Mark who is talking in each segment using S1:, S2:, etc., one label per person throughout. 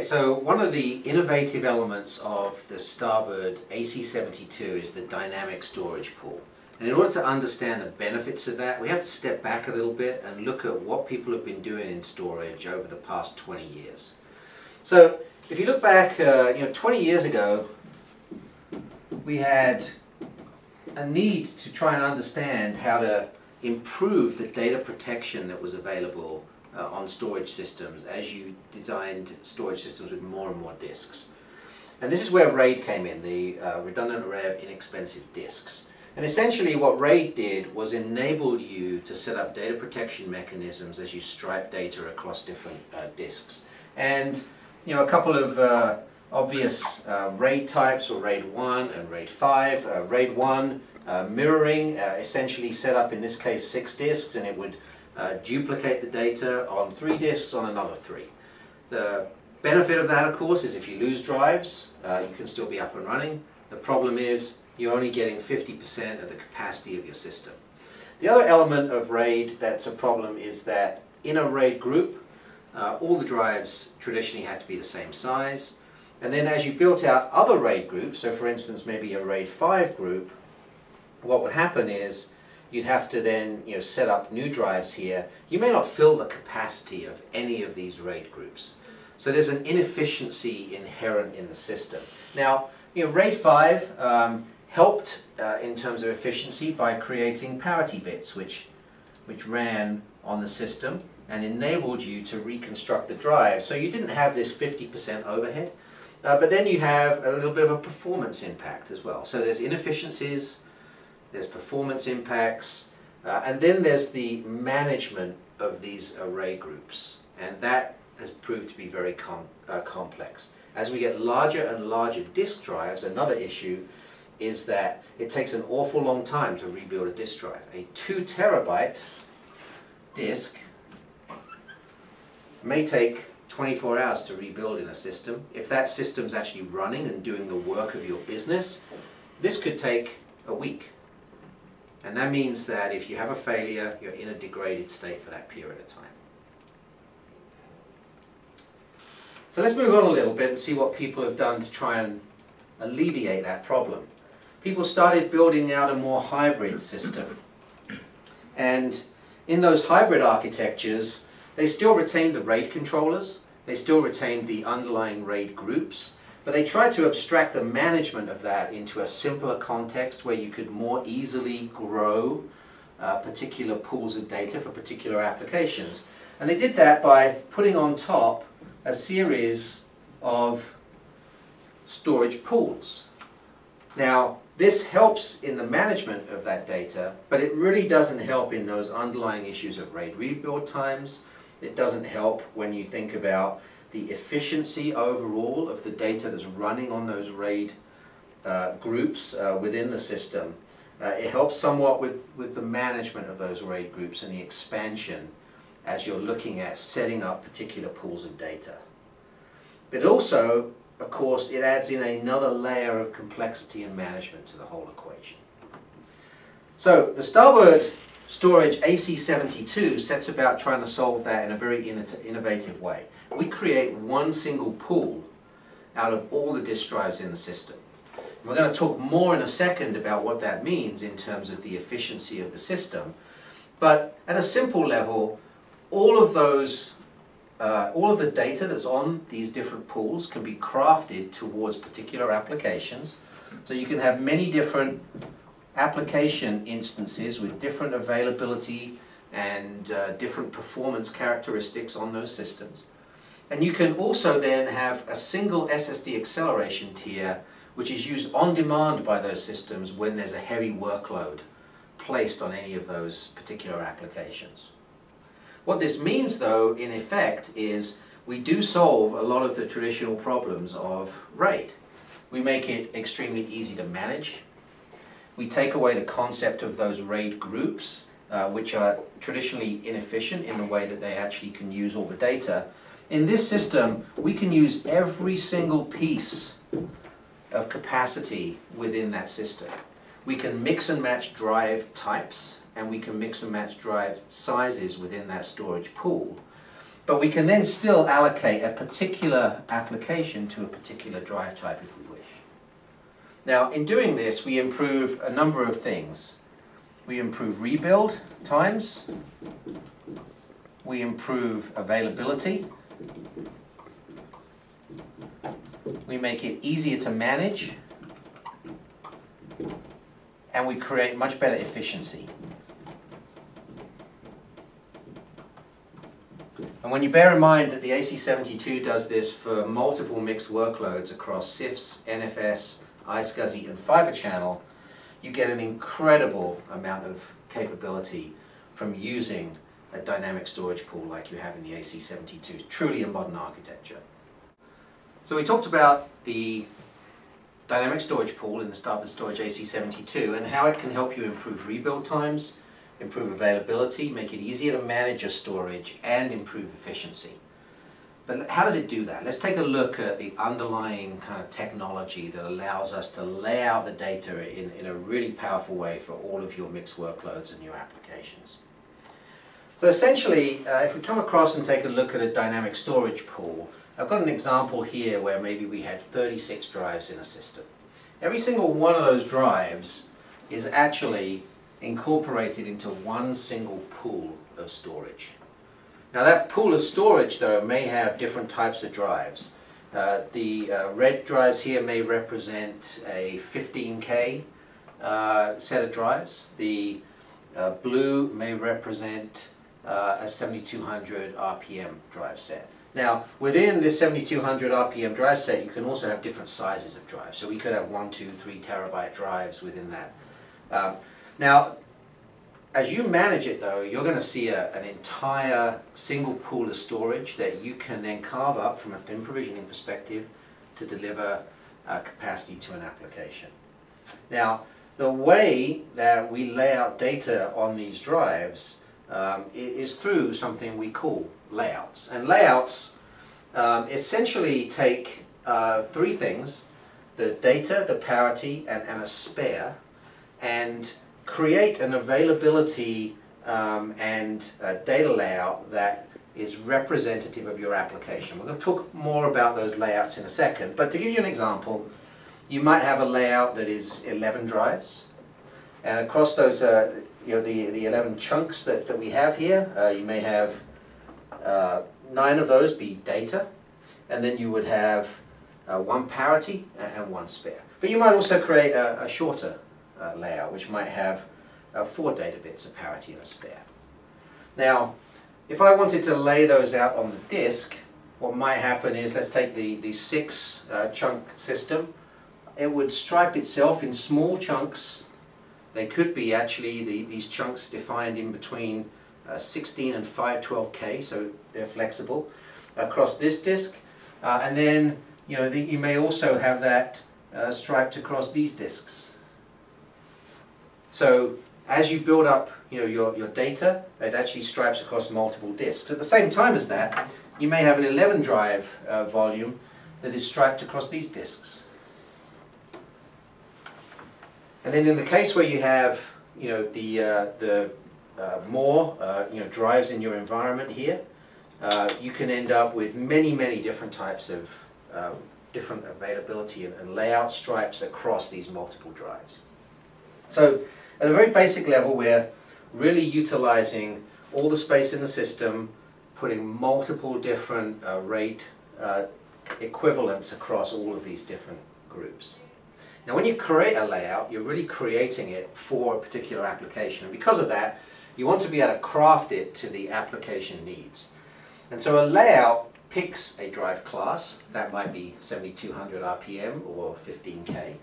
S1: so one of the innovative elements of the Starboard AC72 is the dynamic storage pool. And in order to understand the benefits of that, we have to step back a little bit and look at what people have been doing in storage over the past 20 years. So if you look back, 20 years ago, we had a need to try and understand how to improve the data protection that was available on storage systems as you designed storage systems with more and more disks. And this is where RAID came in, the redundant array of inexpensive disks. And essentially what RAID did was enable you to set up data protection mechanisms as you stripe data across different disks. And a couple of obvious RAID types were RAID 1 and RAID 5. RAID 1 mirroring, essentially set up in this case 6 disks, and it would duplicate the data on 3 disks on another 3. The benefit of that, of course, is if you lose drives, you can still be up and running. The problem is you're only getting 50% of the capacity of your system. The other element of RAID that's a problem is that in a RAID group, all the drives traditionally had to be the same size. And then as you built out other RAID groups, so for instance maybe a RAID 5 group, what would happen is you'd have to then set up new drives here. You may not fill the capacity of any of these RAID groups. So there's an inefficiency inherent in the system. Now, RAID 5 helped in terms of efficiency by creating parity bits, which ran on the system and enabled you to reconstruct the drive. So you didn't have this 50% overhead, but then you have a little bit of a performance impact as well. So there's inefficiencies, there's performance impacts, and then there's the management of these array groups, and that has proved to be very complex. As we get larger and larger disk drives, another issue is that it takes an awful long time to rebuild a disk drive. A 2 terabyte disk may take 24 hours to rebuild in a system. If that system's actually running and doing the work of your business, this could take a week. And that means that if you have a failure, you're in a degraded state for that period of time. So let's move on a little bit and see what people have done to try and alleviate that problem. People started building out a more hybrid system. And in those hybrid architectures, they still retained the RAID controllers, they still retained the underlying RAID groups, but they tried to abstract the management of that into a simpler context where you could more easily grow particular pools of data for particular applications. And they did that by putting on top a series of storage pools. Now, this helps in the management of that data, but it really doesn't help in those underlying issues of RAID rebuild times. It doesn't help when you think about the efficiency overall of the data that's running on those RAID groups within the system. It helps somewhat with the management of those RAID groups and the expansion as you're looking at setting up particular pools of data. But also, of course, it adds in another layer of complexity and management to the whole equation. So the Starboard Storage AC72 sets about trying to solve that in a very innovative way. We create one single pool out of all the disk drives in the system. And we're going to talk more in a second about what that means in terms of the efficiency of the system. But at a simple level, all of the data that's on these different pools can be crafted towards particular applications. So you can have many different application instances with different availability and different performance characteristics on those systems. And you can also then have a single SSD acceleration tier which is used on demand by those systems when there's a heavy workload placed on any of those particular applications. What this means, though, in effect, is we do solve a lot of the traditional problems of RAID. We make it extremely easy to manage. We take away the concept of those RAID groups, which are traditionally inefficient in the way that they actually can use all the data. In this system, we can use every single piece of capacity within that system. We can mix and match drive types, and we can mix and match drive sizes within that storage pool. But we can then still allocate a particular application to a particular drive type if we wish. Now, in doing this, we improve a number of things. We improve rebuild times, we improve availability, we make it easier to manage, and we create much better efficiency. And when you bear in mind that the AC72 does this for multiple mixed workloads across CIFS, NFS, iSCSI, and Fibre Channel, you get an incredible amount of capability from using a dynamic storage pool like you have in the AC72. Truly a modern architecture. So we talked about the dynamic storage pool in the Starboard Storage AC72 and how it can help you improve rebuild times, improve availability, make it easier to manage your storage, and improve efficiency. But how does it do that? Let's take a look at the underlying kind of technology that allows us to lay out the data in a really powerful way for all of your mixed workloads and your applications. So essentially, if we come across and take a look at a dynamic storage pool, I've got an example here where maybe we had 36 drives in a system. Every single one of those drives is actually incorporated into one single pool of storage. Now that pool of storage, though, may have different types of drives. The red drives here may represent a 15K set of drives. The blue may represent a 7200 RPM drive set. Now, within this 7200 RPM drive set, you can also have different sizes of drives. So we could have 1, 2, 3 terabyte drives within that. Now, as you manage it, though, you're going to see an entire single pool of storage that you can then carve up from a thin provisioning perspective to deliver capacity to an application. Now, the way that we lay out data on these drives is through something we call layouts. And layouts essentially take three things: the data, the parity, and a spare, and create an availability and data layout that is representative of your application. We're going to talk more about those layouts in a second, but to give you an example, you might have a layout that is 11 drives, and across those the 11 chunks that we have here, you may have 9 of those be data, and then you would have 1 parity and 1 spare. But you might also create a shorter layout, which might have 4 data bits, a parity and a spare. Now, if I wanted to lay those out on the disk, what might happen is, let's take the 6 chunk system. It would stripe itself in small chunks. They could be actually these chunks defined in between 16 and 512K, so they're flexible across this disk. And then you may also have that striped across these disks. So as you build up your data, it actually stripes across multiple disks. At the same time as that, you may have an 11 drive volume that is striped across these disks. And then in the case where you have more drives in your environment here, you can end up with many different types of different availability and layout stripes across these multiple drives. So at a very basic level, we're really utilizing all the space in the system, putting multiple different RAID equivalents across all of these different groups. Now when you create a layout, you're really creating it for a particular application, and because of that, you want to be able to craft it to the application needs. And so a layout picks a drive class, that might be 7200 RPM or 15K.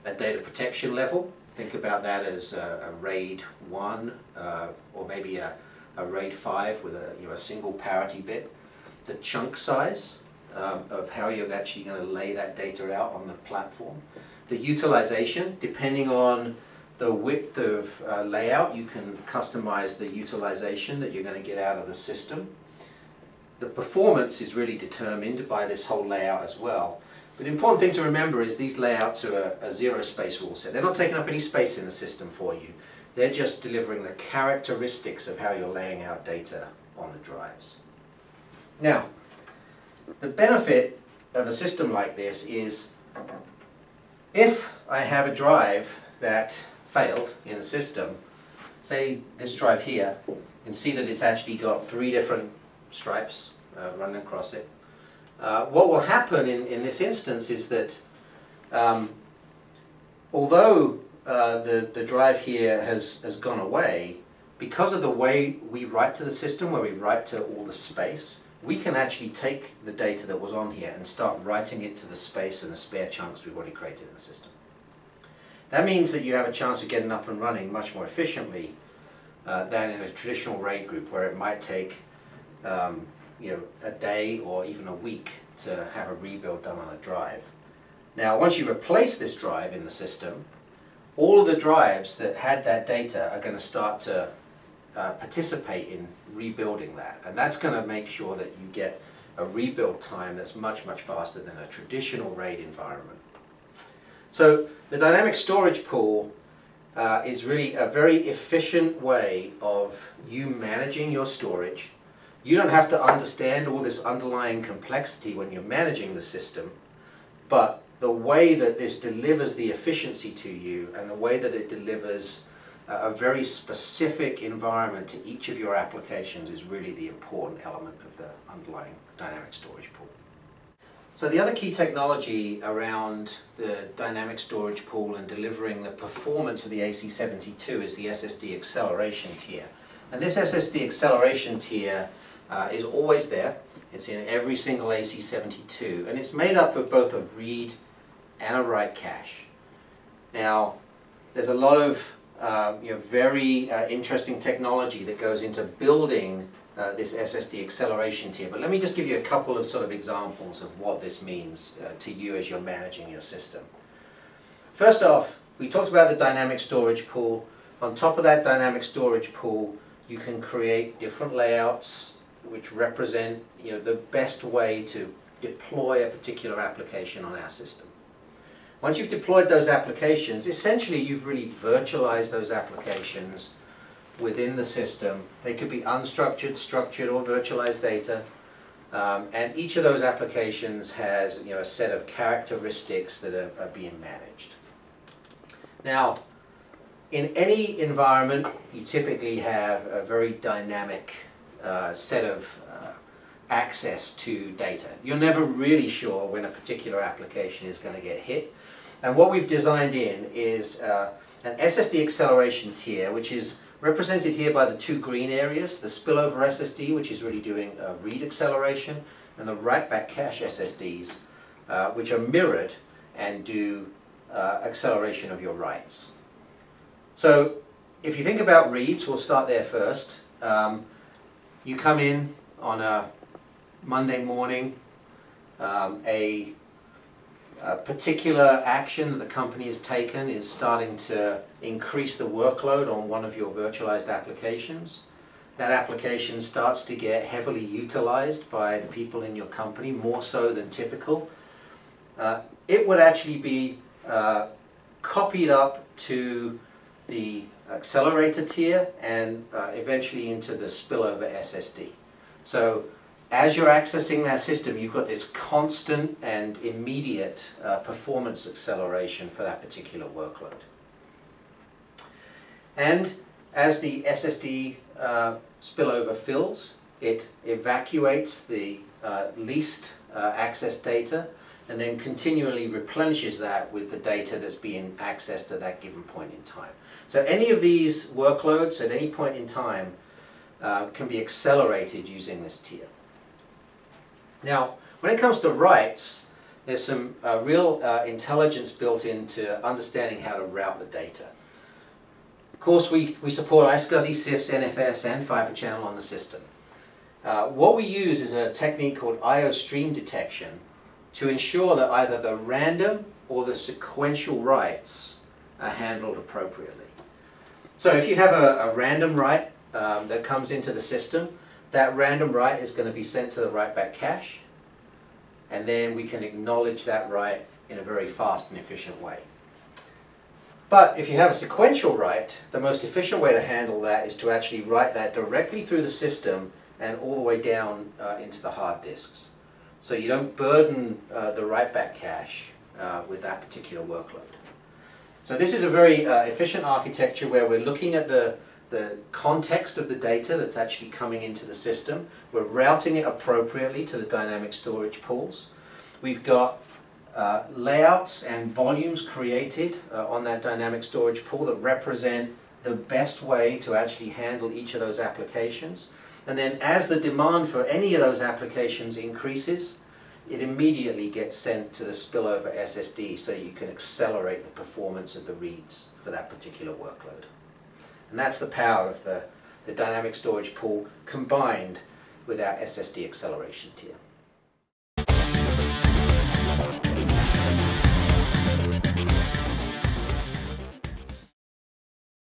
S1: A data protection level, think about that as a RAID 1 or maybe a RAID 5 with a single parity bit. The chunk size of how you're actually going to lay that data out on the platform. The utilization, depending on the width of layout, you can customize the utilization that you're going to get out of the system. The performance is really determined by this whole layout as well. But the important thing to remember is these layouts are a zero space rule set. They're not taking up any space in the system for you. They're just delivering the characteristics of how you're laying out data on the drives. Now, the benefit of a system like this is if I have a drive that failed in a system, say this drive here, you can see that it's actually got 3 different stripes running across it. What will happen in this instance is that although the drive here has gone away, because of the way we write to the system, where we write to all the space, we can actually take the data that was on here and start writing it to the space and the spare chunks we've already created in the system. That means that you have a chance of getting up and running much more efficiently than in a traditional RAID group, where it might take a day or even a week to have a rebuild done on a drive. Now, once you replace this drive in the system, all of the drives that had that data are going to start to participate in rebuilding that, and that's going to make sure that you get a rebuild time that's much, much faster than a traditional RAID environment. So the dynamic storage pool is really a very efficient way of you managing your storage. You don't have to understand all this underlying complexity when you're managing the system, but the way that this delivers the efficiency to you and the way that it delivers a very specific environment to each of your applications is really the important element of the underlying dynamic storage pool. So the other key technology around the dynamic storage pool and delivering the performance of the AC72 is the SSD acceleration tier. And this SSD acceleration tier is always there. It's in every single AC72, and it's made up of both a read and a write cache. Now, there's a lot of very interesting technology that goes into building this SSD acceleration tier, but let me just give you a couple of sort of examples of what this means to you as you're managing your system. First off, we talked about the dynamic storage pool. On top of that dynamic storage pool, you can create different layouts which represent the best way to deploy a particular application on our system. Once you've deployed those applications, essentially you've really virtualized those applications within the system. They could be unstructured, structured, or virtualized data, and each of those applications has a set of characteristics that are being managed. Now, in any environment, you typically have a very dynamic set of access to data. You're never really sure when a particular application is going to get hit. And what we've designed in is an SSD acceleration tier, which is represented here by the 2 green areas, the spillover SSD, which is really doing read acceleration, and the write-back cache SSDs, which are mirrored and do acceleration of your writes. So if you think about reads, we'll start there first. You come in on a Monday morning, a particular action that the company has taken is starting to increase the workload on one of your virtualized applications. That application starts to get heavily utilized by the people in your company, more so than typical. It would actually be copied up to the accelerator tier and eventually into the spillover SSD. So as you're accessing that system, you've got this constant and immediate performance acceleration for that particular workload. And as the SSD spillover fills, it evacuates the least access data and then continually replenishes that with the data that's being accessed at that given point in time. So any of these workloads at any point in time can be accelerated using this tier. Now, when it comes to writes, there's some real intelligence built into understanding how to route the data. Of course, we support iSCSI, CIFS, NFS, and Fibre Channel on the system. What we use is a technique called I/O stream detection to ensure that either the random or the sequential writes are handled appropriately. So if you have a random write that comes into the system, that random write is going to be sent to the write-back cache, and then we can acknowledge that write in a very fast and efficient way. But if you have a sequential write, the most efficient way to handle that is to actually write that directly through the system and all the way down into the hard disks. So you don't burden the write-back cache with that particular workload. So this is a very efficient architecture where we're looking at the context of the data that's actually coming into the system. We're routing it appropriately to the dynamic storage pools. We've got layouts and volumes created on that dynamic storage pool that represent the best way to actually handle each of those applications. And then as the demand for any of those applications increases, it immediately gets sent to the spillover SSD so you can accelerate the performance of the reads for that particular workload. And that's the power of the dynamic storage pool combined with our SSD acceleration tier.